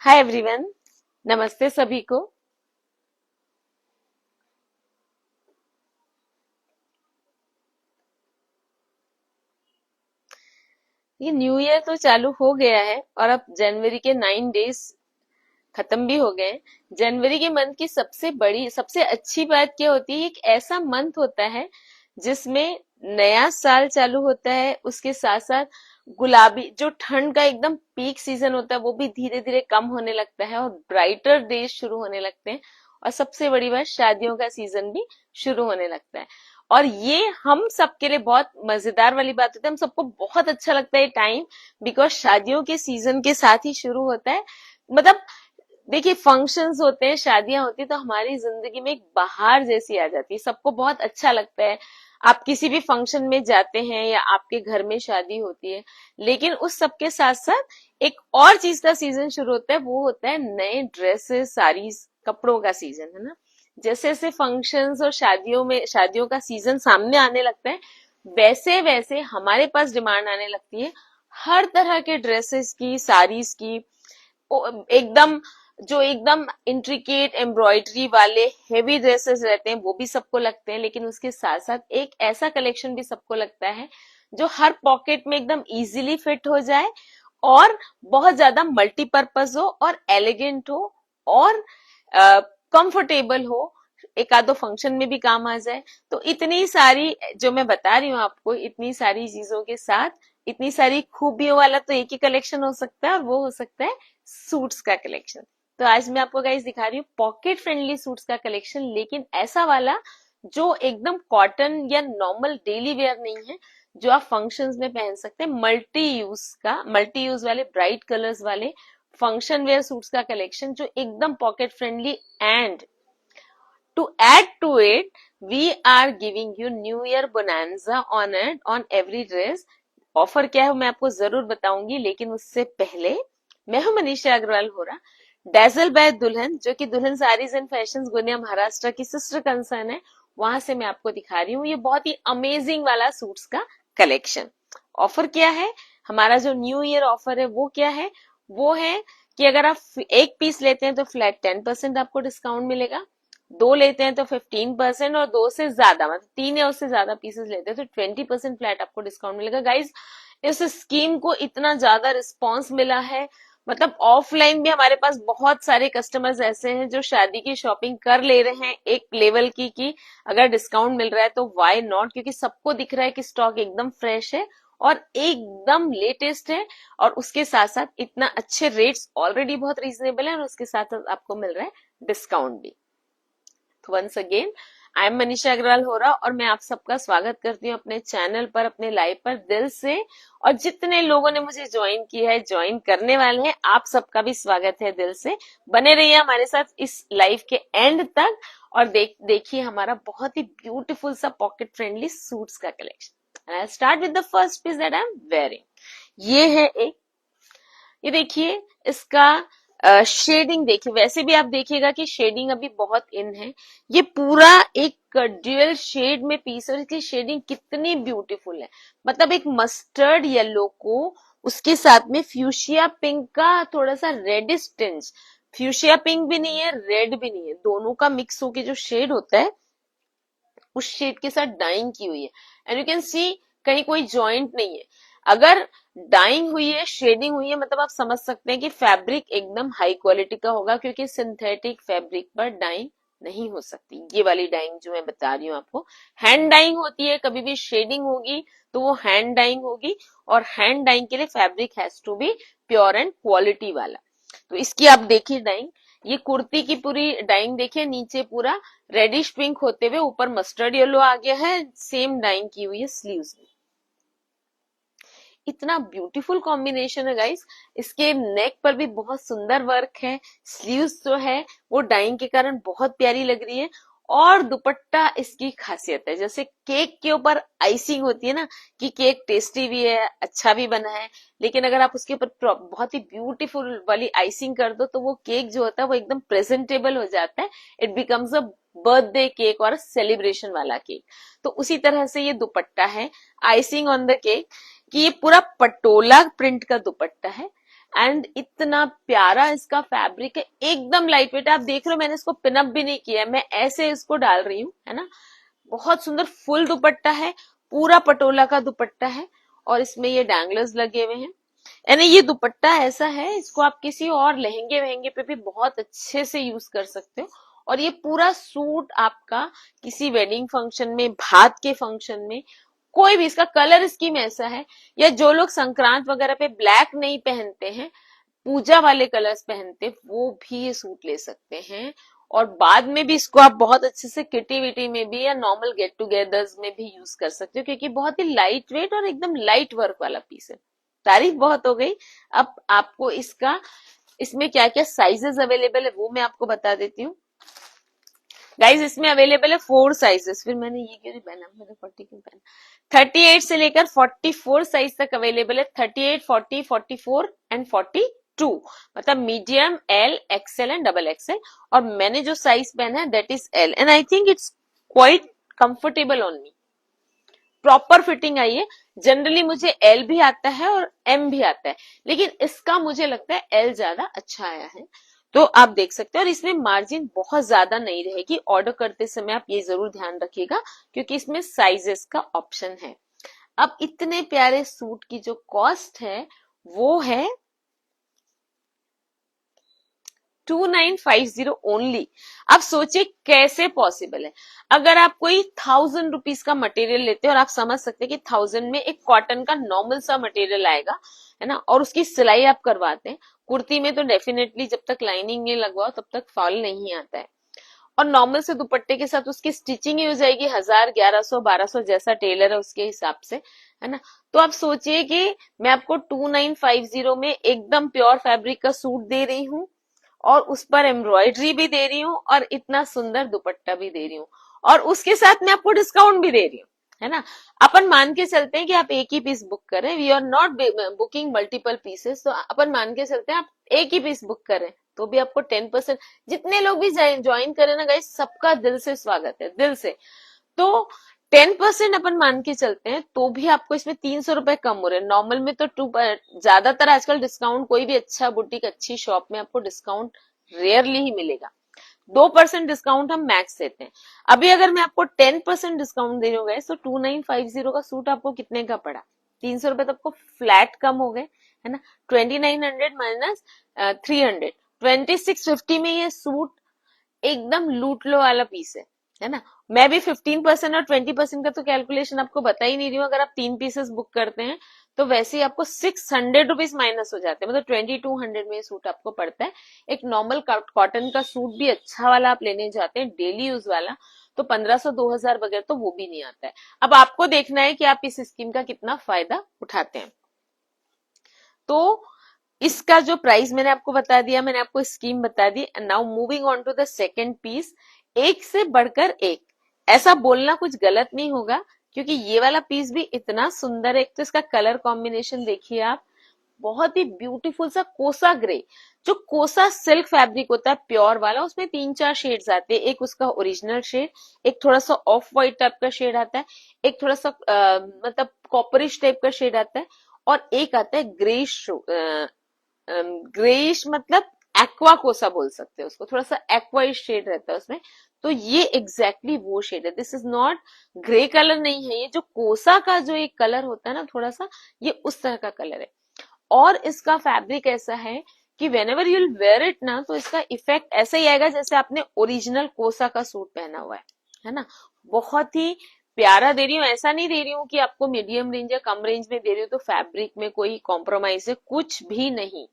Hi everyone. नमस्ते सभी को। ये न्यू ईयर तो चालू हो गया है और अब जनवरी के 9 डेज खत्म भी हो गए हैं। जनवरी के मंथ की सबसे अच्छी बात क्या होती है, एक ऐसा मंथ होता है जिसमें नया साल चालू होता है। उसके साथ साथ गुलाबी जो ठंड का एकदम पीक सीजन होता है वो भी धीरे धीरे कम होने लगता है और ब्राइटर डेज शुरू होने लगते हैं। और सबसे बड़ी बात, शादियों का सीजन भी शुरू होने लगता है। और ये हम सबके लिए बहुत मजेदार वाली बात होती है, हम सबको बहुत अच्छा लगता है टाइम, बिकॉज शादियों के सीजन के साथ ही शुरू होता है। मतलब देखिए, फंक्शंस होते हैं, शादियां होती है, तो हमारी जिंदगी में एक बहार जैसी आ जाती है, सबको बहुत अच्छा लगता है। आप किसी भी फंक्शन में जाते हैं या आपके घर में शादी होती है, लेकिन उस सब के साथ साथ एक और चीज का सीजन शुरू होता है, वो होता है नए ड्रेसेस, साड़ीज, कपड़ों का सीजन, है ना। जैसे जैसे फंक्शंस और शादियों का सीजन सामने आने लगता है, वैसे वैसे हमारे पास डिमांड आने लगती है हर तरह के ड्रेसेस की, साड़ीज की। एकदम जो एकदम इंट्रिकेट एम्ब्रॉयडरी वाले हेवी ड्रेसेस रहते हैं वो भी सबको लगते हैं, लेकिन उसके साथ साथ एक ऐसा कलेक्शन भी सबको लगता है जो हर पॉकेट में एकदम इजीली फिट हो जाए और बहुत ज्यादा मल्टीपर्पज हो और एलिगेंट हो और कंफर्टेबल हो, एक आधो फंक्शन में भी काम आ जाए। तो इतनी सारी जो मैं बता रही हूँ आपको, इतनी सारी चीजों के साथ इतनी सारी खूबियों वाला तो एक ही कलेक्शन हो सकता है, और वो हो सकता है सूट्स का कलेक्शन। तो आज मैं आपको गाइस दिखा रही हूँ पॉकेट फ्रेंडली सूट्स का कलेक्शन, लेकिन ऐसा वाला जो एकदम कॉटन या नॉर्मल डेली वेयर नहीं है, जो आप फंक्शंस में पहन सकते हैं। मल्टी यूज वाले ब्राइट कलर्स वाले फंक्शन वेयर सूट्स का कलेक्शन जो एकदम pocket friendly. And to add to it, we are giving you New Year bonanza on every dress. Offer क्या है मैं आपको जरूर बताऊंगी, लेकिन उससे पहले मैं हूं मनीषा अग्रवाल होरा, डेजल बाय दुल्हन, जो कि दुल्हन साड़ीज एंड फैशन गुनिया महाराष्ट्र की सिस्टर कंसर्न है। वहां से मैं आपको दिखा रही हूँ ये बहुत ही अमेजिंग वाला सूट्स का कलेक्शन। ऑफर क्या है, हमारा जो न्यू ईयर ऑफर है वो क्या है, वो है कि अगर आप एक पीस लेते हैं तो फ्लैट 10% आपको डिस्काउंट मिलेगा, दो लेते हैं तो 15%, और दो से ज्यादा मतलब 3 या उससे ज्यादा पीसेस लेते हैं तो 20% फ्लैट आपको डिस्काउंट मिलेगा। गाइज, इस स्कीम को इतना ज्यादा रिस्पॉन्स मिला है, मतलब ऑफलाइन भी हमारे पास बहुत सारे कस्टमर्स ऐसे हैं जो शादी की शॉपिंग कर ले रहे हैं एक लेवल की, कि अगर डिस्काउंट मिल रहा है तो वाई नॉट, क्योंकि सबको दिख रहा है कि स्टॉक एकदम फ्रेश है और एकदम लेटेस्ट है, और उसके साथ साथ इतना अच्छे रेट्स ऑलरेडी बहुत रीजनेबल है, और उसके साथ साथ आपको मिल रहा है डिस्काउंट भी। Once again, I am Manisha Agarwal Hora, और मैं आप सबका स्वागत करती हूँ अपने चैनल पर, अपने लाइव पर दिल से। और जितने लोगों ने मुझे ज्वाइन किया है, ज्वाइन करने वाले हैं, आप सबका भी स्वागत है दिल से। बने रहिए हमारे साथ इस लाइव के एंड तक, और देखिए हमारा बहुत ही ब्यूटीफुल सा पॉकेट फ्रेंडली सूट्स का collection. I start with the first piece that I am wearing. ये है एक, ये देखिए इसका शेडिंग देखिए, वैसे भी आप देखिएगा कि शेडिंग अभी बहुत इन है। ये पूरा एक ड्यूअल शेड में पीस है और इसकी शेडिंग कितनी ब्यूटीफुल है। मतलब एक मस्टर्ड येलो को उसके साथ में फ्यूशिया पिंक का थोड़ा सा रेडिश टिंज, फ्यूशिया पिंक भी नहीं है, रेड भी नहीं है, दोनों का मिक्स होके जो शेड होता है उस शेड के साथ डाइंग की हुई है। एंड यू कैन सी कहीं कोई जॉइंट नहीं है। अगर डाइंग हुई है, शेडिंग हुई है, मतलब आप समझ सकते हैं कि फैब्रिक एकदम हाई क्वालिटी का होगा, क्योंकि सिंथेटिक फैब्रिक पर डाइंग नहीं हो सकती। ये वाली डाइंग जो मैं बता रही हूँ आपको, हैंड डाइंग होती है। कभी भी शेडिंग होगी तो वो हैंड डाइंग होगी, और हैंड डाइंग के लिए fabric has to be pure and quality वाला। तो इसकी आप देखिए डाइंग, ये कुर्ती की पूरी डाइंग देखिए, नीचे पूरा रेडिश पिंक होते हुए ऊपर मस्टर्ड येलो आ गया है, सेम डाइंग की हुई है स्लीव्स में। इतना ब्यूटीफुल कॉम्बिनेशन है गाइस। इसके नेक पर भी बहुत सुंदर वर्क है, स्लीव्स जो है वो डाइंग के कारण बहुत प्यारी लग रही है। और दुपट्टा इसकी खासियत है, जैसे केक के ऊपर आइसिंग होती है ना, कि केक टेस्टी भी है, अच्छा भी बना है, लेकिन अगर आप उसके ऊपर बहुत ही ब्यूटीफुल वाली आइसिंग कर दो तो वो केक जो होता है वो एकदम प्रेजेंटेबल हो जाता है। It becomes a birthday cake और सेलिब्रेशन वाला केक। तो उसी तरह से ये दुपट्टा है, आइसिंग ऑन द केक, कि ये पूरा पटोला प्रिंट का दुपट्टा है। एंड इतना प्यारा इसका फैब्रिक है, एकदम लाइट वेट। आप देख रहे हो मैंने इसको पिनअप भी नहीं किया है, मैं ऐसे इसको डाल रही हूँ, है ना। बहुत सुंदर फुल दुपट्टा है, पूरा पटोला का दुपट्टा है, और इसमें ये डैंगलर्स लगे हुए हैं। यानी ये दुपट्टा ऐसा है, इसको आप किसी और लहंगे वहंगे पे भी बहुत अच्छे से यूज कर सकते हो। और ये पूरा सूट आपका किसी वेडिंग फंक्शन में, भात के फंक्शन में, कोई भी, इसका कलर स्कीम ऐसा है, या जो लोग संक्रांत वगैरह पे ब्लैक नहीं पहनते हैं, पूजा वाले कलर्स पहनते, वो भी ये सूट ले सकते हैं। और बाद में भी इसको आप बहुत अच्छे से किटी विटी में भी या नॉर्मल गेट टुगेदर्स में भी यूज कर सकते हो, क्योंकि बहुत ही लाइट वेट और एकदम लाइट वर्क वाला पीस है। तारीफ बहुत हो गई। अब आपको इसमें क्या क्या साइजेस अवेलेबल है वो मैं आपको बता देती हूँ। गाइज इसमें अवेलेबल है 4 साइजेस। फिर मैंने ये क्यों नहीं पहना, मैंने 40 क्यों पहना। 38 से लेकर 44 साइज तक अवेलेबल है। 38, 40, 44 एंड 42, मतलब medium, L, XL and double XL. और मैंने जो साइज पहना है that is L, and I think it's quite comfortable on me. Proper fitting आई है। जनरली मुझे एल भी आता है और एम भी आता है, लेकिन इसका मुझे लगता है एल ज्यादा अच्छा आया है। तो आप देख सकते हो, और इसमें मार्जिन बहुत ज्यादा नहीं रहेगी। ऑर्डर करते समय आप ये जरूर ध्यान रखिएगा, क्योंकि इसमें साइजेस का ऑप्शन है। अब इतने प्यारे सूट की जो कॉस्ट है वो है 2950 ओनली। आप सोचिए कैसे पॉसिबल है। अगर आप कोई 1000 रुपीज का मटेरियल लेते हैं, और आप समझ सकते हैं कि 1000 में एक कॉटन का नॉर्मल सा मटेरियल आएगा, है ना, और उसकी सिलाई आप करवाते हैं। कुर्ती में तो डेफिनेटली जब तक लाइनिंग नहीं लगवाओ तब तक फॉल नहीं आता है। और नॉर्मल से दुपट्टे के साथ उसकी स्टिचिंग ही हो जाएगी 1000, 1100, 1200, जैसा टेलर है उसके हिसाब से, है ना। तो आप सोचिए कि मैं आपको 2950 में एकदम प्योर फैब्रिक का सूट दे रही हूँ, और उस पर एम्ब्रॉयडरी भी दे रही हूँ, और इतना सुंदर दुपट्टा भी दे रही हूँ, और उसके साथ मैं आपको डिस्काउंट भी दे रही हूँ, है ना। अपन मान के चलते हैं कि आप एक ही पीस बुक करें, we are not booking multiple pieces, तो अपन मान के चलते हैं आप एक ही पीस बुक करें तो भी आपको 10%, जितने लोग भी ज्वाइन करें ना गाइस, सबका दिल से स्वागत है, दिल से। तो 10% अपन मान के चलते हैं तो भी आपको इसमें 300 रुपए कम हो रहे हैं। नॉर्मल में तो ज्यादातर आजकल डिस्काउंट, कोई भी अच्छा बुटीक, अच्छी शॉप में आपको डिस्काउंट रेयरली ही मिलेगा। 2% डिस्काउंट हम मैक्स देते हैं। अभी अगर मैं आपको 10% डिस्काउंट दे रही हूँ तो 2950 का सूट आपको कितने का पड़ा, 300 रुपए तो आपको फ्लैट कम हो गए, है ना। 2900 माइनस 300, 2650 में ये सूट एकदम लूट लो वाला पीस है ना। मैं भी 15% और 20% का तो कैलकुलेशन आपको बता ही नहीं रही हूँ। अगर आप 3 पीसेस बुक करते हैं तो वैसे ही आपको 600 रुपीज माइनस हो जाते हैं, मतलब 2200 में सूट आपको पड़ता है। एक नॉर्मल कॉटन का सूट भी अच्छा वाला आप लेने जाते हैं डेली यूज वाला, तो 1500 2000 वगैरह तो वो भी नहीं आता है। अब आपको देखना है कि आप इस स्कीम का कितना फायदा उठाते हैं। तो इसका जो प्राइस मैंने आपको बता दिया, मैंने आपको स्कीम बता दी। Now moving on to the second piece. एक से बढ़कर एक, ऐसा बोलना कुछ गलत नहीं होगा, क्योंकि ये वाला पीस भी इतना सुंदर है। एक तो इसका कलर कॉम्बिनेशन देखिए आप, बहुत ही ब्यूटीफुल सा कोसा ग्रे, जो कोसा सिल्क फैब्रिक होता है प्योर वाला, उसमें 3-4 शेड्स आते हैं। एक उसका ओरिजिनल शेड, एक थोड़ा सा ऑफ व्हाइट टाइप का शेड आता है, एक थोड़ा सा मतलब कॉपरिश टाइप का शेड आता है, और एक आता है ग्रेइश, ग्रेइश मतलब एक्वा कोसा बोल सकते हैं उसको, थोड़ा सा एक्वाइश शेड रहता है उसमें। तो ये एग्जैक्टली वो शेड है। This is not grey colour नहीं है, ये जो कोसा का जो एक कलर होता है ना थोड़ा सा, ये उस तरह का कलर है। और इसका फैब्रिक ऐसा है कि whenever you'll wear it ना, तो इसका इफेक्ट ऐसा ही आएगा जैसे आपने ओरिजिनल कोसा का सूट पहना हुआ है ना। बहुत ही प्यारा दे रही हूँ, ऐसा नहीं दे रही हूँ कि आपको मीडियम रेंज या कम रेंज में दे रही हूँ तो फैब्रिक में कोई कॉम्प्रोमाइज है, कुछ भी नहीं।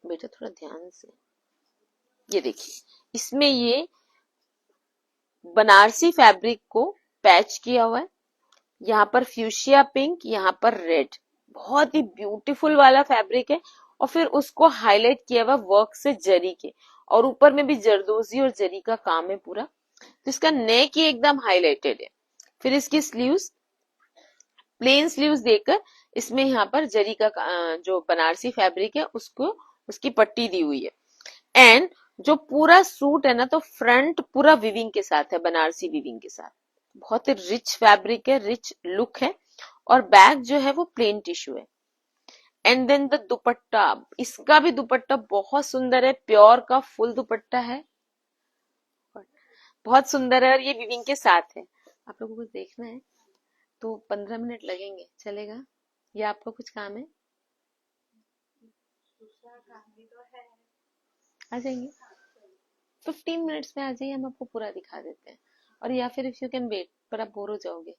बेटा थोड़ा ध्यान से, ये देखिए इसमें ये बनारसी फैब्रिक को पैच किया हुआ है, यहाँ पर फ्यूशिया पिंक, यहाँ पर रेड, बहुत ही ब्यूटीफुल वाला फैब्रिक है। और फिर उसको हाईलाइट किया हुआ वर्क से जरी के, और ऊपर में भी जरदोजी और जरी का काम है पूरा। तो इसका नेक ही एकदम हाईलाइटेड है। फिर इसकी स्लीव्स प्लेन स्लीव्स देकर इसमें यहाँ पर जरी का जो बनारसी फैब्रिक है उसको, उसकी पट्टी दी हुई है। एंड जो पूरा सूट है ना, तो फ्रंट पूरा विविंग के साथ है, बनारसी विविंग के साथ। बहुत ही रिच फैब्रिक है, रिच लुक है। और बैक जो है वो प्लेन टिश्यू है। एंड देन द दुपट्टा, इसका भी दुपट्टा बहुत सुंदर है, प्योर का फुल दुपट्टा है, बहुत सुंदर है और ये वीविंग के साथ है। आप लोगों को कुछ देखना है तो 15 मिनट लगेंगे, चलेगा? या आपको कुछ काम है? आ जाएंगे 15 मिनट्स में, आ जाइए, हम आपको पूरा दिखा देते हैं। और या फिर इफ यू कैन वेट, पर आप बोर हो जाओगे।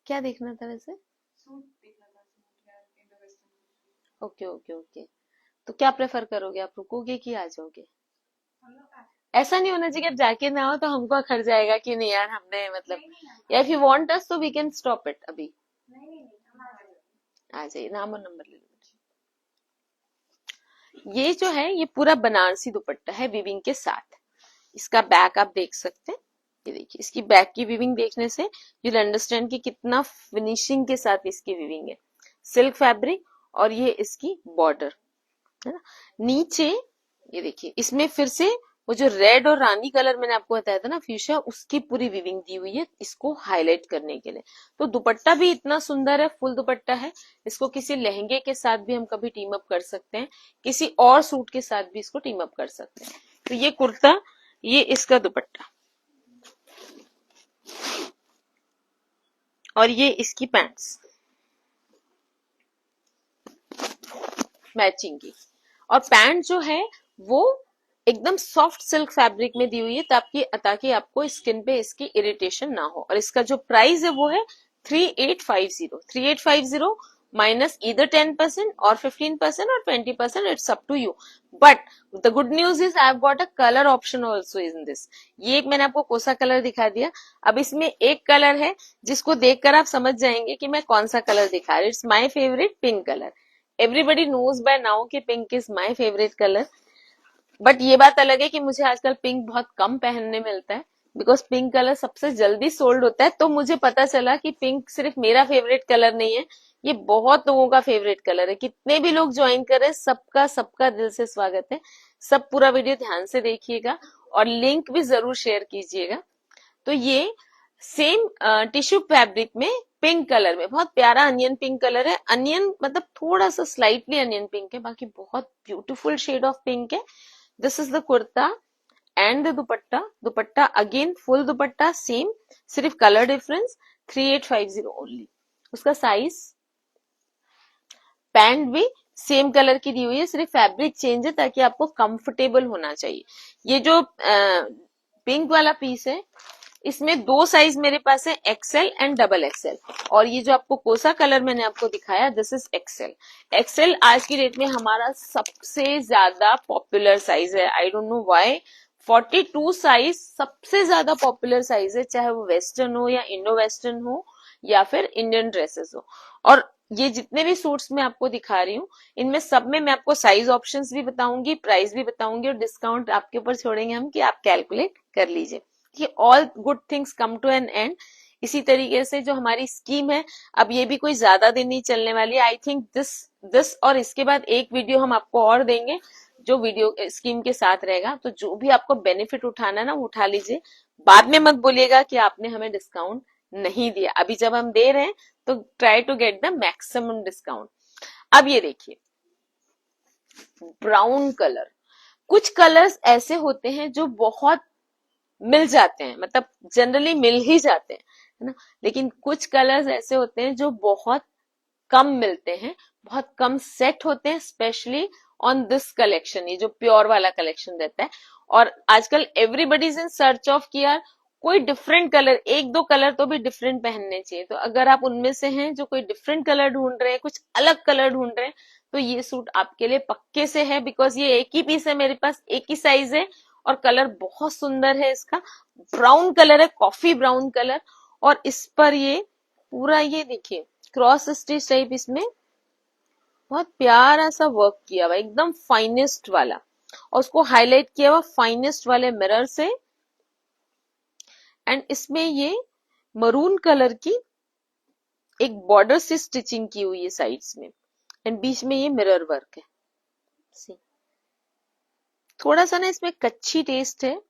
क्या देखना था वैसे? ओके ओके ओके, तो क्या प्रेफर करोगे, आप रुकोगे कि आ जाओगे? ऐसा नहीं होना चाहिए कि आप जाके ना हो तो हमको अखर जाएगा कि नहीं यार हमने मतलब, या इफ यू वांट अस तो वी कैन स्टॉप इट अभी। आ जाइए, नाम और नंबर ले लो। ये जो है ये पूरा बनारसी दुपट्टा है विविंग के साथ। इसका बैक आप देख सकते हैं, ये देखिए, इसकी बैक की विविंग देखने से यू विल अंडरस्टैंड कि कितना फिनिशिंग के साथ इसकी विविंग है। सिल्क फैब्रिक और ये इसकी बॉर्डर है ना। नीचे ये देखिए, इसमें फिर से वो जो रेड और रानी कलर मैंने आपको बताया था ना फ्यूशिया, उसकी पूरी विविंग दी हुई है इसको हाईलाइट करने के लिए। तो दुपट्टा भी इतना सुंदर है, फुल दुपट्टा है। इसको किसी लहंगे के साथ भी हम कभी टीम अप कर सकते हैं, किसी और सूट के साथ भी इसको टीम अप कर सकते हैं। तो ये कुर्ता, ये इसका दुपट्टा और ये इसकी पैंट्स मैचिंग की। और पैंट जो है वो एकदम सॉफ्ट सिल्क फैब्रिक में दी हुई है ताकि आपको स्किन पे इसकी इरिटेशन ना हो। और इसका जो प्राइस है वो है 3850 माइनस इधर 10% और 15% और 20%, it's up to you. But the good news is I have got a colour option also in this. ये एक मैंने आपको कोसा कलर दिखा दिया, अब इसमें एक कलर है जिसको देखकर आप समझ जाएंगे कि मैं कौन सा कलर दिखा रही हूँ। It's my favourite pink colour. Everybody knows by now कि pink is my favourite colour. But ये बात अलग है कि मुझे आजकल पिंक बहुत कम पहनने मिलता है, बिकॉज पिंक कलर सबसे जल्दी सोल्ड होता है। तो मुझे पता चला कि पिंक सिर्फ मेरा फेवरेट कलर नहीं है, ये बहुत लोगों का फेवरेट कलर है। कितने भी लोग ज्वाइन कर रहे हैं, सबका सबका दिल से स्वागत है। सब पूरा वीडियो ध्यान से देखिएगा और लिंक भी जरूर शेयर कीजिएगा। तो ये सेम टिश्यू फैब्रिक में पिंक कलर में, बहुत प्यारा अनियन पिंक कलर है। अनियन मतलब थोड़ा सा स्लाइटली अनियन पिंक है, बाकी बहुत ब्यूटीफुल शेड ऑफ पिंक है। This is the kurta and the dupatta. Dupatta again full dupatta same, सिर्फ कलर डिफरेंस 3850 ओनली। उसका साइज, पैंट भी सेम कलर की दी हुई है, सिर्फ फैब्रिक चेंज है ताकि आपको कंफर्टेबल होना चाहिए। ये जो पिंक वाला पीस है इसमें दो साइज मेरे पास है, एक्सेल एंड डबल एक्सेल। और ये जो आपको कोसा कलर मैंने आपको दिखाया, दिस इज एक्सेल। एक्सेल आज की डेट में हमारा सबसे ज्यादा पॉपुलर साइज है। I don't know why 42 size सबसे ज्यादा पॉपुलर साइज है, चाहे वो वेस्टर्न हो या इंडो वेस्टर्न हो या फिर इंडियन ड्रेसेस हो। और ये जितने भी सूट्स मैं आपको दिखा रही हूँ इनमें सब में मैं आपको साइज ऑप्शंस भी बताऊंगी, प्राइस भी बताऊंगी और डिस्काउंट आपके ऊपर छोड़ेंगे हम कि आप कैलकुलेट कर लीजिए कि all good things come to an end. इसी तरीके से जो हमारी स्कीम है, अब ये भी कोई ज्यादा दिन नहीं चलने वाली है। आई थिंक दिस और इसके बाद एक वीडियो हम आपको और देंगे जो वीडियो स्कीम के साथ रहेगा। तो जो भी आपको बेनिफिट उठाना ना वो उठा लीजिए, बाद में मत बोलिएगा कि आपने हमें डिस्काउंट नहीं दिया। अभी जब हम दे रहे हैं तो try to get the maximum discount. अब ये देखिए ब्राउन कलर, कुछ कलर्स ऐसे होते हैं जो बहुत मिल जाते हैं, मतलब जनरली मिल ही जाते हैं, है ना। लेकिन कुछ कलर्स ऐसे होते हैं जो बहुत कम मिलते हैं, बहुत कम सेट होते हैं, स्पेशली ऑन दिस कलेक्शन, ये जो प्योर वाला कलेक्शन रहता है। और आजकल everybody is in search of कि यार कोई डिफरेंट कलर, एक दो कलर तो भी डिफरेंट पहनने चाहिए। तो अगर आप उनमें से हैं जो कोई डिफरेंट कलर ढूंढ रहे हैं, कुछ अलग कलर ढूंढ रहे हैं, तो ये सूट आपके लिए पक्के से है। बिकॉज ये एक ही पीस है मेरे पास, एक ही साइज है और कलर बहुत सुंदर है इसका। ब्राउन कलर है, कॉफी ब्राउन कलर। और इस पर ये पूरा ये देखिए क्रॉस स्टिच टाइप, इसमें बहुत प्यारा सा वर्क किया हुआ, एकदम फाइनेस्ट वाला। और उसको हाईलाइट किया हुआ फाइनेस्ट वाले मिरर से। एंड इसमें ये मरून कलर की एक बॉर्डर से स्टिचिंग की हुई है साइड्स में, एंड बीच में ये मिरर वर्क है। सी थोड़ा सा ना इसमें कच्ची टेस्ट है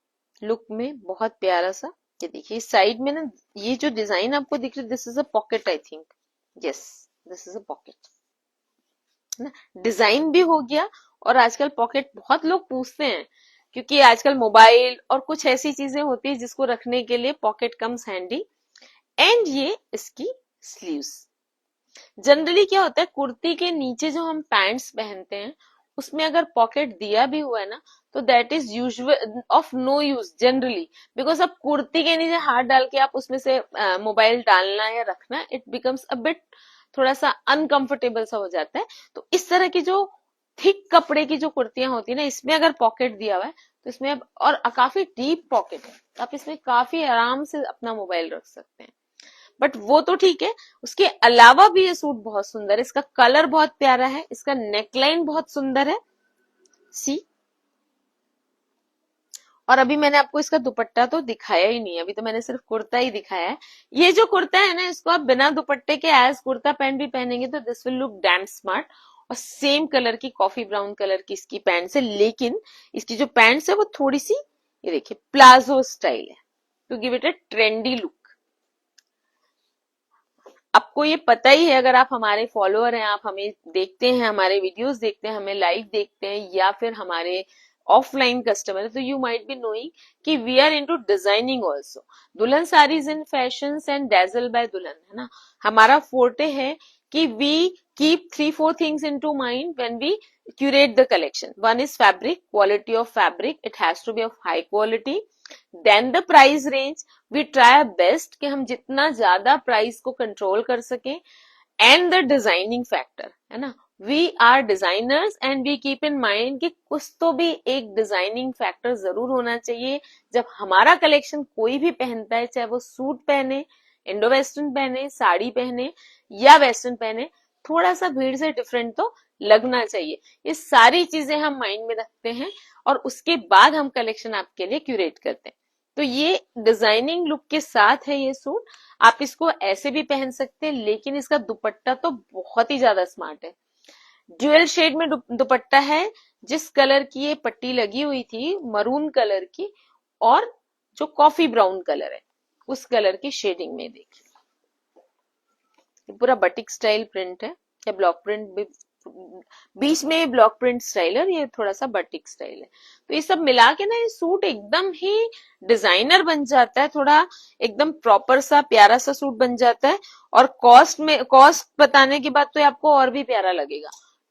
लुक में, बहुत प्यारा सा। ये देखिए साइड में ना, ये जो डिजाइन आपको दिख रही है, this is a pocket I think, yes this is a pocket, है ना। डिजाइन भी हो गया, और आजकल पॉकेट बहुत लोग पूछते हैं, क्योंकि आजकल मोबाइल और कुछ ऐसी चीजें होती है जिसको रखने के लिए पॉकेट कम्स हैंडी। एंड ये इसकी स्लीव्स। जनरली क्या होता है, कुर्ती के नीचे जो हम पैंट्स पहनते हैं उसमें अगर पॉकेट दिया भी हुआ है ना, तो that is usual of no use generally, because अब कुर्ती के नीचे हाथ डाल के आप उसमें से मोबाइल डालना या रखना, इट बिकम्स अ बिट थोड़ा सा अनकंफर्टेबल सा हो जाता है। तो इस तरह की जो थिक कपड़े की जो कुर्तियां होती है ना, इसमें अगर पॉकेट दिया हुआ है तो इसमें और काफी डीप पॉकेट है, आप इसमें काफी आराम से अपना मोबाइल रख सकते हैं। बट वो तो ठीक है, उसके अलावा भी ये सूट बहुत सुंदर है, इसका कलर बहुत प्यारा है, इसका नेकलाइन बहुत सुंदर है, सी। और अभी मैंने आपको इसका दुपट्टा तो दिखाया ही नहीं है, अभी तो मैंने सिर्फ कुर्ता ही दिखाया है। ये जो कुर्ता है ना, इसको आप बिना दुपट्टे के एज कुर्ता पैंट भी पहनेंगे तो this will look dam smart. और सेम कलर की कॉफी ब्राउन कलर की इसकी पैंट्स है, लेकिन इसकी जो पैंट्स है वो थोड़ी सी, ये देखिए प्लाजो स्टाइल है, to give it a trendy look. आपको ये पता ही है, अगर आप हमारे फॉलोअर हैं, आप हमें देखते हैं, हमारे वीडियोस देखते हैं, हमें लाइव देखते हैं, या फिर हमारे ऑफलाइन कस्टमर है, तो यू माइट बी नोइंग कि we are into designing also. Dulhan saris in fashion and dazzle by Dulhan, है ना। हमारा फोर्टे है कि we keep 3-4 things into mind when we curate the collection. One is fabric, quality of fabric, it has to be of high quality. Then the price range, we try our best कि हम जितना ज्यादा price को control कर सकें। And the designing factor, है ना, we are designers and we keep in mind कि कुछ तो भी एक डिजाइनिंग फैक्टर जरूर होना चाहिए। जब हमारा कलेक्शन कोई भी पहनता है, चाहे वो सूट पहने, इंडो वेस्टर्न पहने, साड़ी पहने या वेस्टर्न पहने, थोड़ा सा भीड़ से डिफरेंट तो लगना चाहिए। ये सारी चीजें हम माइंड में रखते हैं और उसके बाद हम कलेक्शन आपके लिए क्यूरेट करते हैं। तो ये डिजाइनिंग लुक के साथ है ये सूट। आप इसको ऐसे भी पहन सकते हैं, लेकिन इसका दुपट्टा तो बहुत ही ज्यादा स्मार्ट है। ड्यूअल शेड में दुपट्टा है, जिस कलर की ये पट्टी लगी हुई थी मरून कलर की, और जो कॉफी ब्राउन कलर है उस कलर की शेडिंग में देखिए, पूरा बटिक स्टाइल प्रिंट है, या ब्लॉक प्रिंट भी, बीच में ब्लॉक प्रिंट स्टाइल है, ये थोड़ा सा बटिक स्टाइल है। तो ये सब मिला के ना ये सूट एकदम ही डिजाइनर बन जाता है, थोड़ा एकदम प्रॉपर सा प्यारा सा सूट बन जाता है। और कॉस्ट बताने के बाद तो ये आपको और भी प्यारा लगेगा।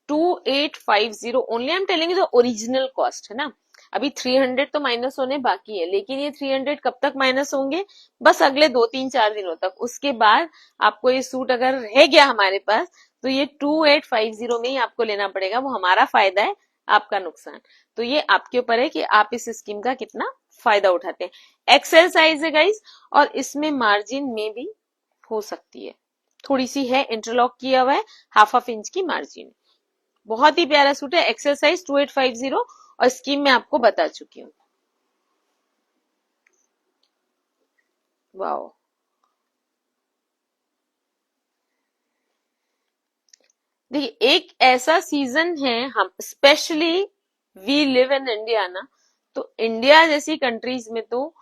2850 only, I am telling you the original cost, है ना। अभी 300 तो माइनस होने बाकी है, लेकिन ये 300 कब तक माइनस होंगे, बस अगले 2-3-4 दिनों तक। उसके बाद आपको ये सूट अगर रह गया हमारे पास, तो ये 2850 में ही आपको लेना पड़ेगा। वो हमारा फायदा है, आपका नुकसान। तो ये आपके ऊपर है कि आप इस स्कीम का कितना फायदा उठाते हैं। एक्सेल साइज है गाइस, और इसमें मार्जिन में भी हो सकती है, थोड़ी सी है, इंटरलॉक किया हुआ है, हाफ इंच की मार्जिन। बहुत ही प्यारा सूट है, एक्सेल साइज 2850, और स्कीम में आपको बता चुकी हूँ। वाओ, देखिए एक ऐसा सीजन है, हम specially we live in India ना, तो इंडिया जैसी कंट्रीज में तो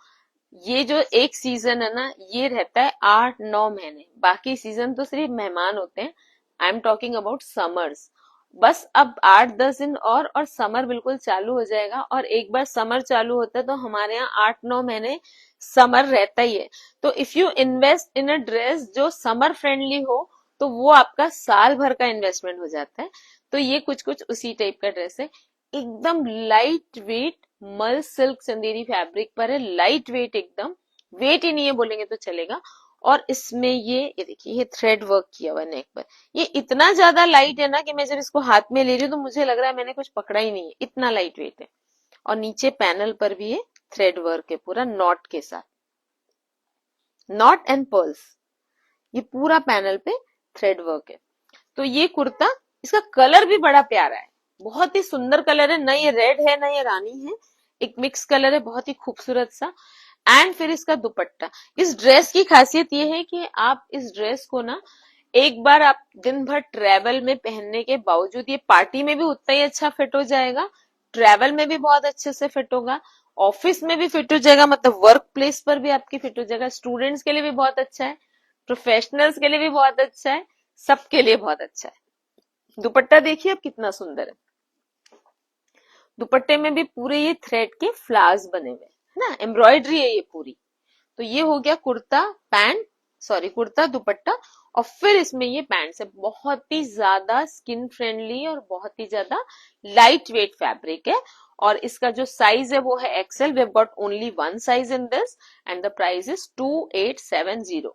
ये जो एक सीजन है ना, ये रहता है 8-9 महीने, बाकी सीजन तो सिर्फ मेहमान होते हैं। I am talking about summers. बस अब 8-10 दिन और समर बिल्कुल चालू हो जाएगा। और एक बार समर चालू होता है तो हमारे यहाँ 8-9 महीने समर रहता ही है। तो if you invest in a dress जो समर फ्रेंडली हो, तो वो आपका साल भर का इन्वेस्टमेंट हो जाता है। तो ये कुछ कुछ उसी टाइप का ड्रेस है, एकदम लाइट वेट मल सिल्क चंदेरी फैब्रिक पर है, लाइट वेट एकदम, वेट ही नहीं है बोलेंगे तो चलेगा। और इसमें ये देखिए, ये थ्रेड वर्क किया हुआ नेक पर, ये इतना ज्यादा लाइट है ना कि मैं जब इसको हाथ में ले रही हूँ तो मुझे लग रहा है मैंने कुछ पकड़ा ही नहीं है, इतना लाइट वेट है। और नीचे पैनल पर भी ये थ्रेड वर्क है पूरा नॉट के साथ, नॉट एंड पर्ल्स, ये पूरा पैनल पे थ्रेड वर्क है। तो ये कुर्ता, इसका कलर भी बड़ा प्यारा है, बहुत ही सुंदर कलर है, ना ये रेड है ना ये रानी है, एक मिक्स कलर है, बहुत ही खूबसूरत सा। एंड फिर इसका दुपट्टा, इस ड्रेस की खासियत ये है कि आप इस ड्रेस को ना एक बार आप दिन भर ट्रेवल में पहनने के बावजूद, ये पार्टी में भी उतना ही अच्छा फिट हो जाएगा, ट्रेवल में भी बहुत अच्छे से फिट होगा, ऑफिस में भी फिट हो जाएगा, मतलब वर्क प्लेस पर भी आपकी फिट हो जाएगा, स्टूडेंट्स के लिए भी बहुत अच्छा है, प्रोफेशनल्स के लिए भी बहुत अच्छा है, सबके लिए बहुत अच्छा है। दुपट्टा देखिए अब कितना सुंदर है, दुपट्टे में भी पूरे ये थ्रेड के फ्लावर्स बने हुए हैं ना, एम्ब्रॉयडरी है ये पूरी। तो ये हो गया कुर्ता पैंट, सॉरी कुर्ता दुपट्टा, और फिर इसमें ये पैंट्स है, बहुत ही ज्यादा स्किन फ्रेंडली और बहुत ही ज्यादा लाइट वेट फैब्रिक है। और इसका जो साइज है वो है XL, we have got only one size in this and the price is 2870।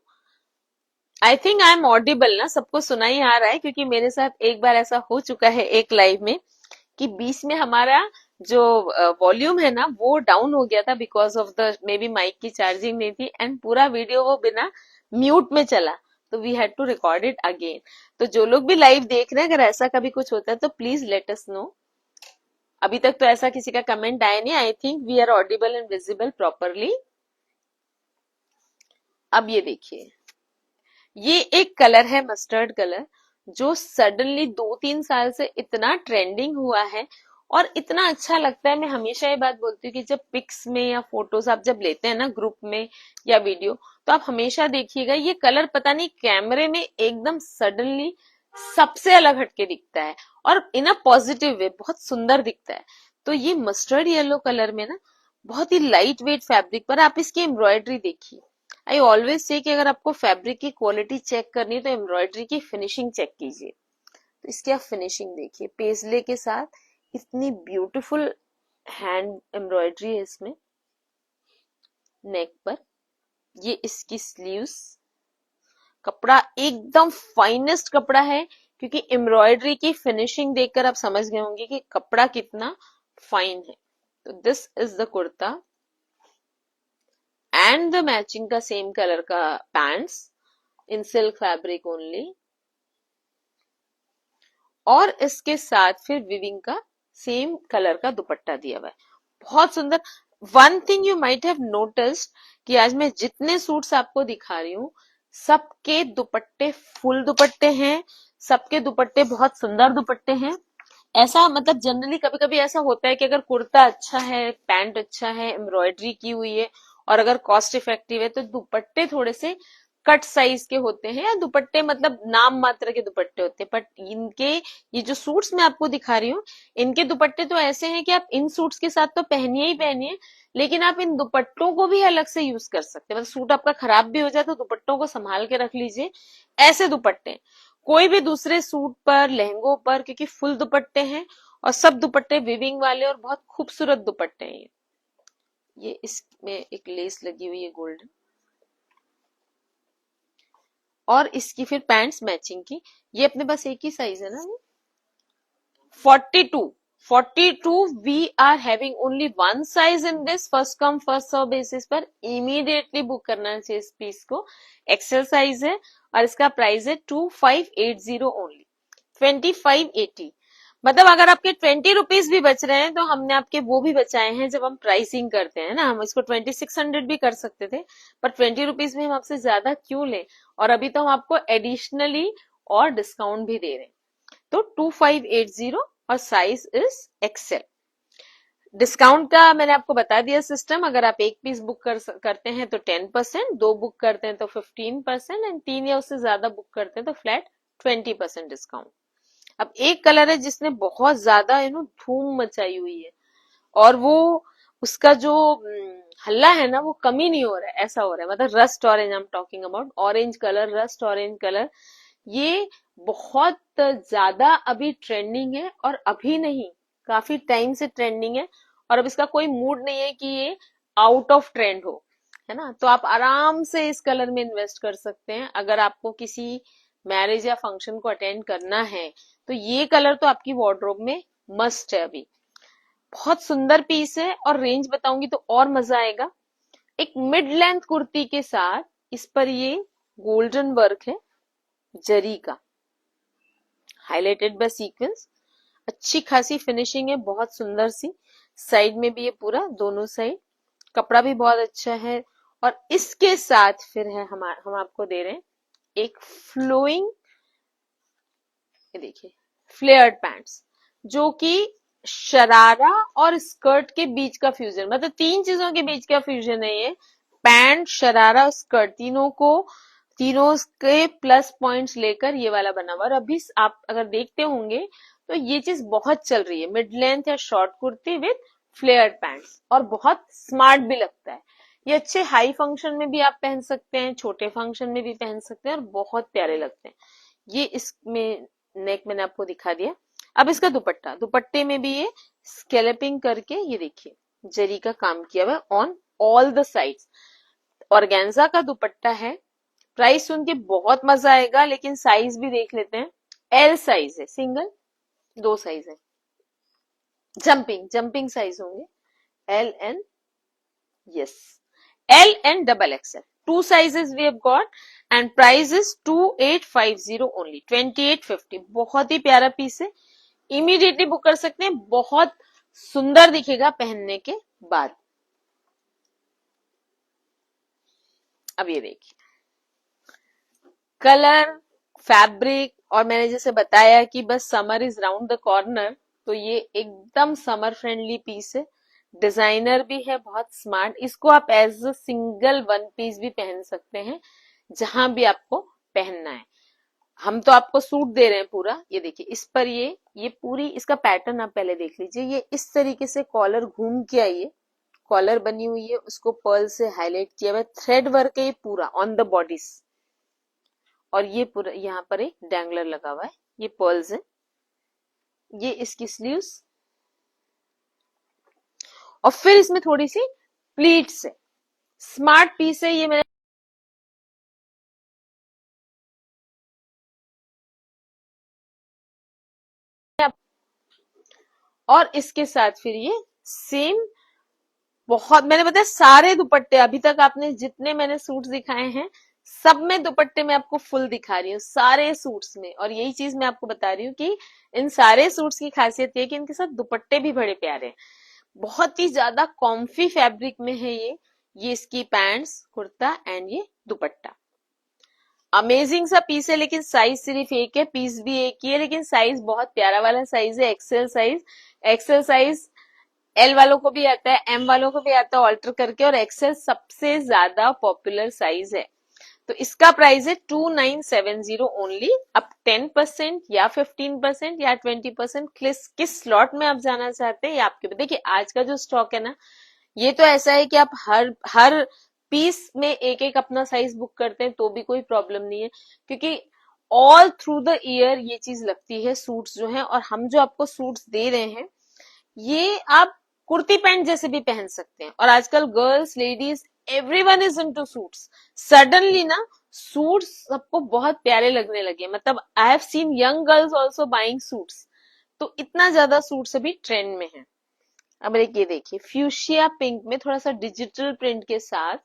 I think I am audible ना, सबको सुना ही आ रहा है, क्योंकि मेरे साथ एक बार ऐसा हो चुका है एक लाइव में कि बीच में हमारा जो वॉल्यूम है ना वो डाउन हो गया था because of the may be mic की चार्जिंग नहीं थी, एंड पूरा वीडियो वो बिना म्यूट में चला, तो we had to record it again. तो जो लोग भी लाइव देख रहे हैं, अगर ऐसा कभी कुछ होता है तो प्लीज लेट अस नो। अभी तक तो ऐसा किसी का कमेंट आया नहीं, I think we are audible and visible properly. अब ये देखिए, ये एक कलर है मस्टर्ड कलर, जो सडनली 2-3 साल से इतना ट्रेंडिंग हुआ है और इतना अच्छा लगता है। मैं हमेशा ये बात बोलती हूँ कि जब पिक्स में या फोटोज आप जब लेते हैं ना ग्रुप में या वीडियो, तो आप हमेशा देखिएगा ये कलर पता नहीं कैमरे में एकदम सडनली सबसे अलग हटके दिखता है और इन अ पॉजिटिव वे बहुत सुंदर दिखता है। तो ये मस्टर्ड येलो कलर में ना बहुत ही लाइट वेट फैब्रिक पर आप इसकी एम्ब्रॉयडरी देखिए। आई ऑलवेज से कि अगर आपको फैब्रिक की क्वालिटी चेक करनी है तो एम्ब्रॉयडरी की फिनिशिंग चेक कीजिए। तो इसकी आप फिनिशिंग देखिए, पेजले के साथ इतनी ब्यूटीफुल हैंड एम्ब्रॉयडरी है इसमें नेक पर। ये इसकी स्लीव्स, कपड़ा एकदम फाइनेस्ट कपड़ा है, क्योंकि एम्ब्रॉयडरी की फिनिशिंग देखकर आप समझ गए होंगे कि कपड़ा कितना फाइन है। तो this is the kurta and the matching का सेम कलर का pants in silk fabric only, और इसके साथ फिर विविंग का सेम कलर का दुपट्टा दिया हुआ है, बहुत सुंदर। One thing you might have noticed कि आज मैं जितने सूट्स आपको दिखा रही हूँ सबके दुपट्टे फुल दुपट्टे हैं, सबके दुपट्टे बहुत सुंदर दुपट्टे हैं। ऐसा मतलब जनरली कभी कभी ऐसा होता है कि अगर कुर्ता अच्छा है, पैंट अच्छा है, एम्ब्रॉयडरी की हुई है और अगर कॉस्ट इफेक्टिव है, तो दुपट्टे थोड़े से कट साइज के होते हैं, या दुपट्टे मतलब नाम मात्र के दुपट्टे होते हैं। बट इनके ये जो सूट्स मैं आपको दिखा रही हूँ, इनके दुपट्टे तो ऐसे हैं कि आप इन सूट्स के साथ तो पहनिए ही पहनिए, लेकिन आप इन दुपट्टों को भी अलग से यूज कर सकते हैं। मतलब सूट आपका खराब भी हो जाए तो दुपट्टों को संभाल के रख लीजिए, ऐसे दुपट्टे कोई भी दूसरे सूट पर, लहंगों पर, क्योंकि फुल दुपट्टे हैं और सब दुपट्टे विविंग वाले और बहुत खूबसूरत दुपट्टे हैं। ये इसमें एक लेस लगी हुई है गोल्डन, और इसकी फिर पैंट्स मैचिंग की। ये अपने पास एक ही साइज है ना, 42 we are having only one size in this, first come first serve basis पर इमीडिएटली बुक करना चाहिए इस पीस को। एक्सेल साइज है और इसका प्राइस है 2580 ओनली, 2580। मतलब अगर आपके 20 रुपीज भी बच रहे हैं तो हमने आपके वो भी बचाए हैं जब हम प्राइसिंग करते हैं ना, हम इसको 2600 भी कर सकते थे, पर 20 रुपीज में हम आपसे ज्यादा क्यों लें, और अभी तो हम आपको एडिशनली और डिस्काउंट भी दे रहे हैं। तो 2580 और साइज इज एक्सेल। डिस्काउंट का मैंने आपको बता दिया सिस्टम, अगर आप एक पीस बुक करते हैं तो 10%, दो बुक करते हैं तो 15%, एंड 3 या उससे ज्यादा बुक करते हैं तो फ्लैट 20% डिस्काउंट। अब एक कलर है जिसने बहुत ज्यादा धूम मचाई हुई है, और वो उसका जो हल्ला है ना वो कमी नहीं हो रहा है, ऐसा हो रहा है। मतलब rust orange I am talking about, orange colour, rust orange colour, ये बहुत ज्यादा अभी ट्रेंडिंग है, और अभी नहीं काफी टाइम से ट्रेंडिंग है, और अब इसका कोई मूड नहीं है कि ये आउट ऑफ ट्रेंड हो, है ना। तो आप आराम से इस कलर में इन्वेस्ट कर सकते हैं। अगर आपको किसी मैरिज या फंक्शन को अटेंड करना है तो ये कलर तो आपकी वार्डरोब में मस्ट है अभी। बहुत सुंदर पीस है, और रेंज बताऊंगी तो और मजा आएगा। एक मिड लेंथ कुर्ती के साथ इस पर ये गोल्डन वर्क है जरी का, हाईलाइटेड बाय सीक्वेंस, अच्छी खासी फिनिशिंग है, बहुत सुंदर सी। साइड में भी ये पूरा दोनों साइड, कपड़ा भी बहुत अच्छा है। और इसके साथ फिर है हम आपको दे रहे हैं एक फ्लोइंग, ये देखिए फ्लेयर्ड पैंट्स, जो कि शरारा और स्कर्ट के बीच का फ्यूजन, मतलब तीन चीजों के बीच का फ्यूजन है ये। पैंट, शरारा, स्कर्ट, तीनों के प्लस पॉइंट्स लेकर ये वाला बना हुआ। और अभी आप अगर देखते होंगे तो ये चीज बहुत चल रही है, मिड लेंथ या short kurti with flared pants, और बहुत स्मार्ट भी लगता है। ये अच्छे हाई फंक्शन में भी आप पहन सकते हैं, छोटे फंक्शन में भी पहन सकते हैं, और बहुत प्यारे लगते हैं। ये इसमें नेक मैंने आपको दिखा दिया। अब इसका दुपट्टा, दुपट्टे में भी ये स्केलपिंग करके ये देखिए जरी का काम किया हुआ है on all the sides. Organza का दुपट्टा है। प्राइस सुन के बहुत मजा आएगा, लेकिन साइज भी देख लेते हैं। एल साइज है, सिंगल, दो साइज है, जंपिंग साइज होंगे, L and, yes, L and double XL. Two sizes we have got and price is 2850 only, 2850। बहुत ही प्यारा पीस है, इमीडिएटली बुक कर सकते हैं, बहुत सुंदर दिखेगा पहनने के बाद। अब ये देखिए कलर, फैब्रिक, और मैंने जैसे बताया कि बस summer is round the corner, तो ये एकदम समर फ्रेंडली पीस है। डिजाइनर भी है, बहुत स्मार्ट। इसको आप as a single one piece भी पहन सकते हैं, जहां भी आपको पहनना है। हम तो आपको सूट दे रहे हैं पूरा। ये देखिए इस पर ये पूरी इसका पैटर्न आप पहले देख लीजिए। ये इस तरीके से कॉलर घूम के आई है, कॉलर बनी हुई है, उसको पर्ल से हाईलाइट किया हुआ है, थ्रेड वर्क है ये पूरा ऑन द बॉडीज। और ये पूरा यहाँ पर एक डैंगलर लगा हुआ है, ये पर्ल्स है। ये इसकी स्लीव्स, और फिर इसमें थोड़ी सी प्लीट्स है। स्मार्ट पीस है ये। मैंने और इसके साथ फिर ये सेम, बहुत मैंने बताया सारे दुपट्टे अभी तक आपने जितने मैंने सूट्स दिखाए हैं सब में दुपट्टे में आपको फुल दिखा रही हूँ, सारे सूट्स में। और यही चीज मैं आपको बता रही हूँ कि इन सारे सूट्स की खासियत ये है कि इनके साथ दुपट्टे भी बड़े प्यारे हैं। बहुत ही ज्यादा कॉम्फी फैब्रिक में है ये इसकी पैंट्स, कुर्ता एंड ये दुपट्टा। अमेजिंग सा पीस है, लेकिन साइज सिर्फ एक है, पीस भी एक ही है, लेकिन साइज बहुत प्यारा वाला साइज है, XL size. XL size L वालों को भी आता है, एम वालों को भी आता है ऑल्टर करके, और एक्सेल सबसे ज्यादा पॉपुलर साइज है। तो इसका प्राइस है 2970 ओनली। अब 10% या 15% या 20% किस स्लॉट में आप जाना चाहते हैं ये आपके। देखिए आज का जो स्टॉक है ना, ये तो ऐसा है कि आप हर पीस में एक एक अपना साइज बुक करते हैं तो भी कोई प्रॉब्लम नहीं है, क्योंकि ऑल थ्रू द ईयर ये चीज लगती है सूट्स जो है। और हम जो आपको सूट्स दे रहे हैं ये आप कुर्ती पैंट जैसे भी पहन सकते हैं। और आजकल girls, ladies, everyone is into suits. Suddenly ना सूट्स सबको बहुत प्यारे लगने लगे, मतलब I have seen young girls also buying suits. तो इतना ज्यादा सूट्स अभी ट्रेंड में है। अब एक ये देखिए फ्यूशिया पिंक में थोड़ा सा डिजिटल प्रिंट के साथ,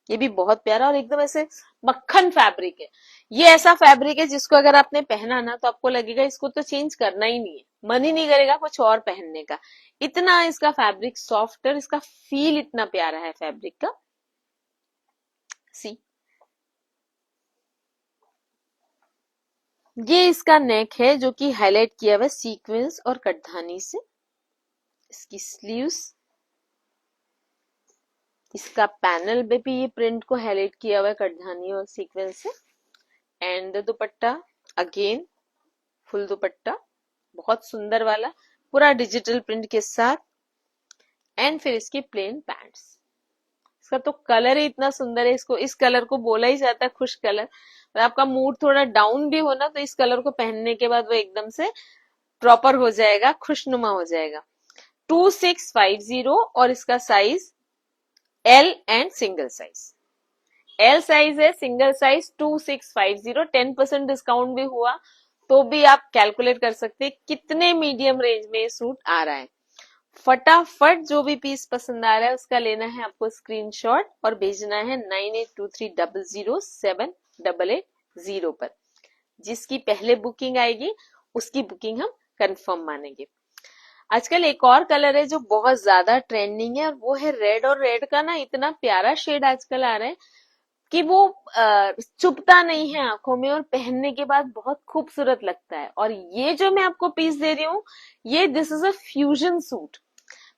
ये भी बहुत प्यारा और एकदम ऐसे मक्खन फैब्रिक है। ये ऐसा फैब्रिक है जिसको अगर आपने पहना ना तो आपको लगेगा इसको तो चेंज करना ही नहीं है, मन ही नहीं करेगा कुछ और पहनने का। इतना इसका फैब्रिक सॉफ्ट है, इसका फील इतना प्यारा है फैब्रिक का। सी ये इसका नेक है जो कि हाईलाइट किया हुआ सीक्वेंस और कटधानी से। इसकी स्लीव्स, इसका पैनल में भी ये प्रिंट को हाईलाइट किया हुआ है कटधानी और सीक्वेंस से। एंड दुपट्टा अगेन फुल दुपट्टा, बहुत सुंदर वाला, पूरा डिजिटल प्रिंट के साथ। एंड फिर इसकी प्लेन पैंट्स। इसका तो कलर ही इतना सुंदर है, इसको इस कलर को बोला ही जाता है खुश कलर। और आपका मूड थोड़ा डाउन भी हो ना तो इस कलर को पहनने के बाद वो एकदम से प्रॉपर हो जाएगा, खुशनुमा हो जाएगा। 2650 और इसका size L and single size. L size है, सिंगल साइज 2650। 10% डिस्काउंट भी हुआ तो भी आप कैलकुलेट कर सकते हैं कितने मीडियम रेंज में ये सूट आ रहा है। फटाफट जो भी पीस पसंद आ रहा है उसका लेना है आपको स्क्रीनशॉट और भेजना है 9823007880 पर। जिसकी पहले बुकिंग आएगी उसकी बुकिंग हम कंफर्म मानेंगे। आजकल एक और कलर है जो बहुत ज्यादा ट्रेंडिंग है और वो है रेड। और रेड का ना इतना प्यारा शेड आजकल आ रहा है, कि वो चुभता नहीं है आंखों में और पहनने के बाद बहुत खूबसूरत लगता है। और ये जो मैं आपको पीस दे रही हूँ, ये this is a fusion suit,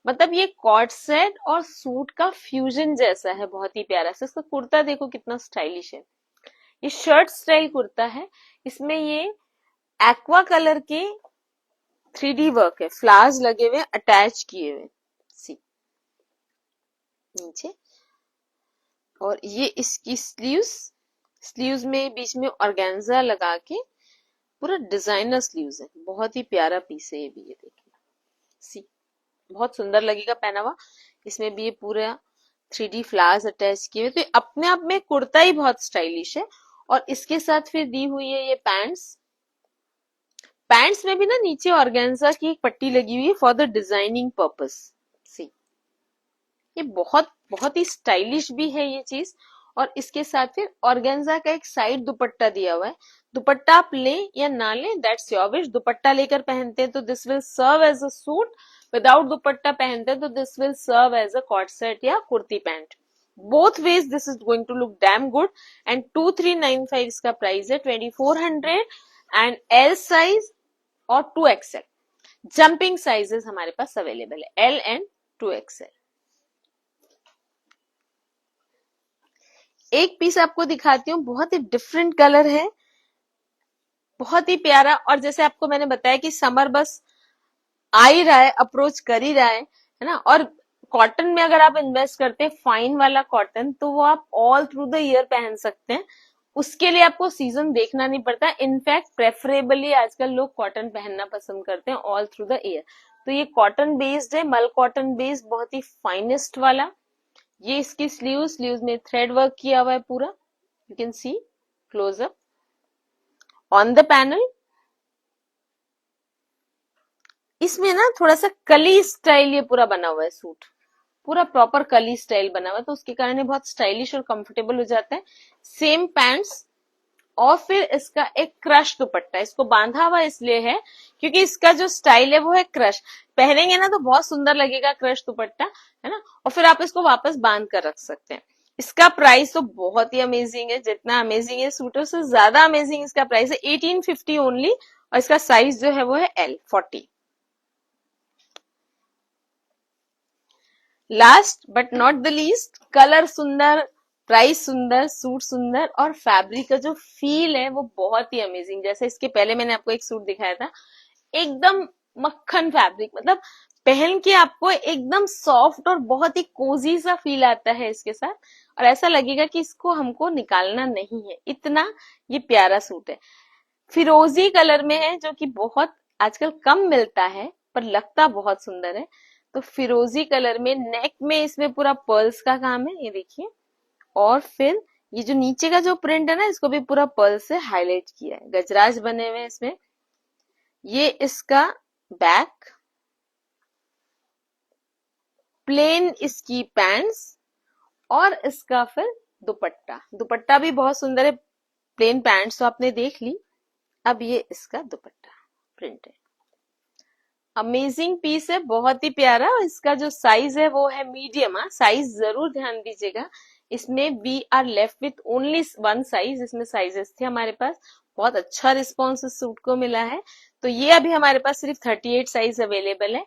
मतलब ये कॉर्ड सेट और सूट का फ्यूजन जैसा है, बहुत ही प्यारा सा। इसका कुर्ता देखो कितना स्टाइलिश है, ये शर्ट स्टाइल कुर्ता है। इसमें ये एक्वा कलर के 3D वर्क है, फ्लावर्स लगे हुए अटैच किए हुए सी नीचे। और ये इसकी स्लीव्स, स्लीव्स में बीच में ऑर्गेन्जा लगा के पूरा डिजाइनर स्लीव्स है, बहुत ही प्यारा पीस है ये भी। ये देखिए सी, बहुत सुंदर लगेगा पहना हुआ। इसमें भी ये पूरा 3D फ्लावर्स अटैच किए हुए, तो ये अपने आप में कुर्ता ही बहुत स्टाइलिश है। और इसके साथ फिर दी हुई है ये पैंट्स। पैंट्स में भी ना नीचे ऑर्गेन्जा की एक पट्टी लगी हुई है फॉर द डिजाइनिंग पर्पस सी। ये बहुत बहुत ही स्टाइलिश भी है ये चीज। और इसके साथ फिर ऑर्गेन्जा का एक साइड दुपट्टा दिया हुआ है। दुपट्टा आप लें या ना लें, दैट्स योर विश। दुपट्टा लेकर पहनते हैं तो this will serve as a suit, without dupatta पहनते हैं तो this will serve as a coord set या kurti pant. Both ways this is going to look damn good. And 2395 इसका प्राइस है, 2400। एंड एल साइज और 2XL जंपिंग साइजेस हमारे पास available है, L and 2XL। एक पीस आपको दिखाती हूँ, बहुत ही डिफरेंट कलर है, बहुत ही प्यारा। और जैसे आपको मैंने बताया कि समर बस आ ही रहा है, अप्रोच कर ही रहा है ना। और कॉटन में अगर आप इन्वेस्ट करते हैं, फाइन वाला कॉटन, तो वो आप ऑल थ्रू द ईयर पहन सकते हैं। उसके लिए आपको सीजन देखना नहीं पड़ता। इनफैक्ट प्रेफरेबली आजकल लोग कॉटन पहनना पसंद करते हैं ऑल थ्रू द ईयर। तो ये कॉटन बेस्ड है, मल कॉटन बेस्ड, बहुत ही फाइनेस्ट वाला। ये इसकी स्लीव्स में थ्रेड वर्क किया हुआ है पूरा, you can see close up on the panel. इसमें ना थोड़ा सा कली स्टाइल ये पूरा बना हुआ है सूट, पूरा प्रॉपर कली स्टाइल बना हुआ है, तो उसके कारण ये बहुत स्टाइलिश और कंफर्टेबल हो जाता है। सेम पैंट्स और फिर इसका एक क्रश दुपट्टा। इसको बांधा हुआ इसलिए है क्योंकि इसका जो स्टाइल है वो है क्रश। पहनेंगे ना तो बहुत सुंदर लगेगा क्रश दुपट्टा, है ना। और फिर आप इसको वापस बांध कर रख सकते हैं। इसका प्राइस तो बहुत ही अमेजिंग है, जितना अमेजिंग है सूटों से ज्यादा अमेजिंग इसका प्राइस है, 1850 ओनली। और इसका साइज जो है वो है L40। Last but not the least, colour सुंदर, प्राइस सुंदर, सूट सुंदर, और फैब्रिक का जो फील है वो बहुत ही अमेजिंग। जैसे इसके पहले मैंने आपको एक सूट दिखाया था, एकदम मक्खन फैब्रिक, मतलब पहन के आपको एकदम सॉफ्ट और बहुत ही कोजी सा फील आता है इसके साथ। और ऐसा लगेगा कि इसको हमको निकालना नहीं है, इतना ये प्यारा सूट है। फिरोजी कलर में है, जो कि बहुत आजकल कम मिलता है पर लगता बहुत सुंदर है। तो फिरोजी कलर में, नेक में इसमें पूरा पर्ल्स का काम है, ये देखिए। और फिर ये जो नीचे का जो प्रिंट है ना, इसको भी पूरा पर्ल से हाईलाइट किया है, गजराज बने हुए हैं इसमें। ये इसका बैक, प्लेन इसकी पैंट्स, और इसका फिर दुपट्टा। दुपट्टा भी बहुत सुंदर है, प्लेन पैंट्स तो आपने देख ली, अब ये इसका दुपट्टा प्रिंट है। अमेजिंग पीस है, बहुत ही प्यारा। इसका जो साइज है वो है मीडियम। साइज जरूर ध्यान दीजिएगा, इसमें we are left with only one size, इसमें साइजेस थे हमारे पास। बहुत अच्छा रिस्पॉन्स इस सूट को मिला है। तो ये अभी हमारे पास सिर्फ 38 साइज अवेलेबल है।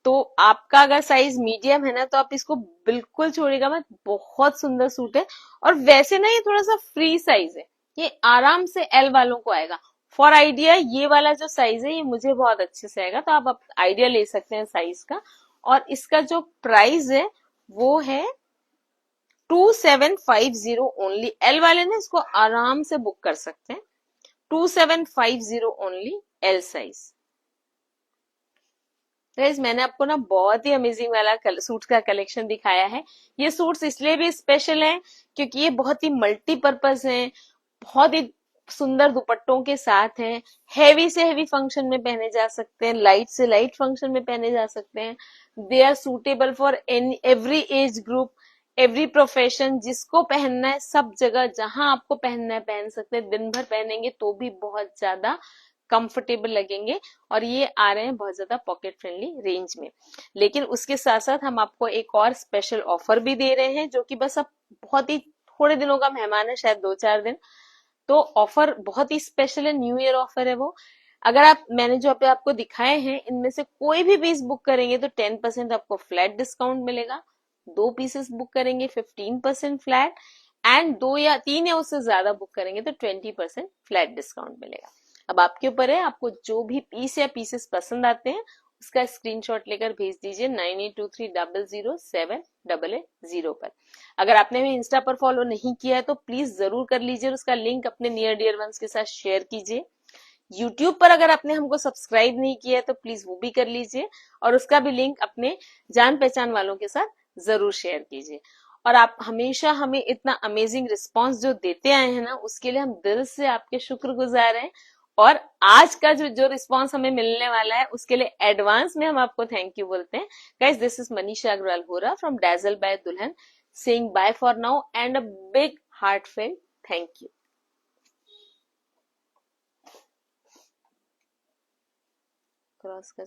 तो आपका अगर साइज मीडियम है ना, तो आप इसको बिल्कुल छोड़ेगा मत, बहुत सुंदर सूट है। और वैसे ना ये थोड़ा सा फ्री साइज है, ये आराम से एल वालों को आएगा। फॉर आइडिया, ये वाला जो साइज है ये मुझे बहुत अच्छे से आएगा, तो आप आइडिया ले सकते हैं साइज का। और इसका जो प्राइस है वो है 2750 ओनली। एल वाले ना इसको आराम से बुक कर सकते हैं, 2750 ओनली एल साइज। गाइस, मैंने आपको ना बहुत ही अमेजिंग वाला सूट्स का कलेक्शन दिखाया है। ये सूट्स इसलिए भी स्पेशल हैं क्योंकि ये बहुत ही मल्टीपर्पज हैं, बहुत ही सुंदर दुपट्टों के साथ हैं। हैवी से हैवी फंक्शन में पहने जा सकते हैं, लाइट से लाइट फंक्शन में पहने जा सकते हैं। They are suitable for every age group, every profession. जिसको पहनना है, सब जगह जहां आपको पहनना है पहन सकते हैं। दिन भर पहनेंगे तो भी बहुत ज्यादा कंफर्टेबल लगेंगे। और ये आ रहे हैं बहुत ज्यादा पॉकेट फ्रेंडली रेंज में। लेकिन उसके साथ साथ हम आपको एक और स्पेशल ऑफर भी दे रहे हैं, जो कि बस आप बहुत ही थोड़े दिनों का मेहमान है, शायद 2-4 दिन। तो ऑफर बहुत ही स्पेशल है, न्यू ईयर ऑफर है वो। अगर आप, मैंने जो पे आपको दिखाए हैं, इनमें से कोई भी पीस बुक करेंगे तो 10% आपको फ्लैट डिस्काउंट मिलेगा। 2 पीसेस बुक करेंगे 15% फ्लैट, एंड 2 या 3 या उससे ज्यादा बुक करेंगे तो 20% फ्लैट डिस्काउंट मिलेगा। अब आपके ऊपर है, आपको जो भी पीस या पीसेस पसंद आते हैं उसका स्क्रीनशॉट लेकर भेज दीजिए 9823007880 पर। अगर आपने हमें इंस्टा पर फॉलो नहीं किया है तो प्लीज जरूर कर लीजिए, उसका लिंक अपने नियर डियर वंस के साथ शेयर कीजिए। यूट्यूब पर अगर आपने हमको सब्सक्राइब नहीं किया है तो प्लीज वो भी कर लीजिए, और उसका भी लिंक अपने जान पहचान वालों के साथ जरूर शेयर कीजिए। और आप हमेशा हमें इतना अमेजिंग रिस्पांस जो देते आए हैं ना, उसके लिए हम दिल से आपके शुक्रगुजार हैं। और आज का जो जो रिस्पांस हमें मिलने वाला है उसके लिए एडवांस में हम आपको थैंक यू बोलते हैं। Guys, this is Manisha Agarwal Hora from Dazzle by Dulhan, saying bye for now and a big heartfelt thank you. Cross कर